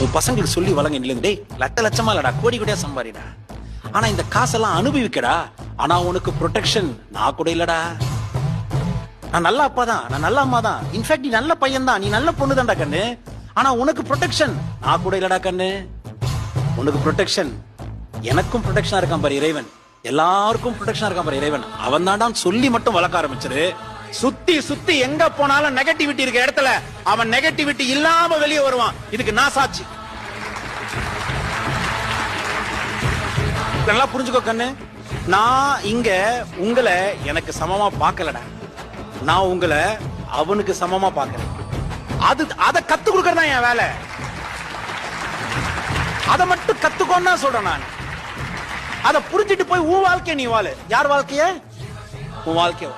உன் பசங்களுக்கு சொல்லி வழங்க நில்லுங்க. டேய், லட்சமா இல்லடா, கோடி கோடியா சம்பாதிடா. ஆனா இந்த காசெல்லாம் அனுபவிக்கடா. ஆனா உனக்கு ப்ரொடெக்ஷன் நான் கூட இல்லடா. நான் நல்ல அப்பா தான், நான் நல்ல அம்மா தான், இன்ஃபேக்ட் நீ நல்ல பையன் தான், நீ நல்ல பொண்ணு தான்டா கண்ணு. ஆனா உனக்கு ப்ரொடெக்ஷன் நான் கூட இல்லடா கண்ணு. உனக்கு ப்ரொடெக்ஷன், எனக்கும் ப்ரொடெக்ஷனா இருக்கான் பாரு இறைவன், எல்லாருக்கும் ப்ரொடெக்ஷனா இருக்கான் பாரு இறைவன். அவன் தான்டான் சொல்லி மட்டும் வளர்க்க ஆரம்பிச்சிரு. சுத்தி சுத்தி எங்க போனாலும் நெகட்டிவிட்டி இருக்க இடத்துல அவன் நெகட்டிவிட்டி இல்லாம வெளியே வருவான். இதுக்கு நான் சாட்சி. நல்லா புரிஞ்சுக்கோ கண்ணு. நான் இங்க உங்களை எனக்கு சமமா பார்க்கலடா, நான் உங்களை அவனுக்கு சமமா பார்க்கிறேன். அதை கத்து கொடுக்கறதா என் வேலை. அதை மட்டும் கத்துக்கோன்னா சொல்றேன் நான். அதை புரிஞ்சிட்டு போய் உன் வாழ்க்கைய நீ வாழு. யார் வாழ்க்கைய? உன் வாழ்க்கைய.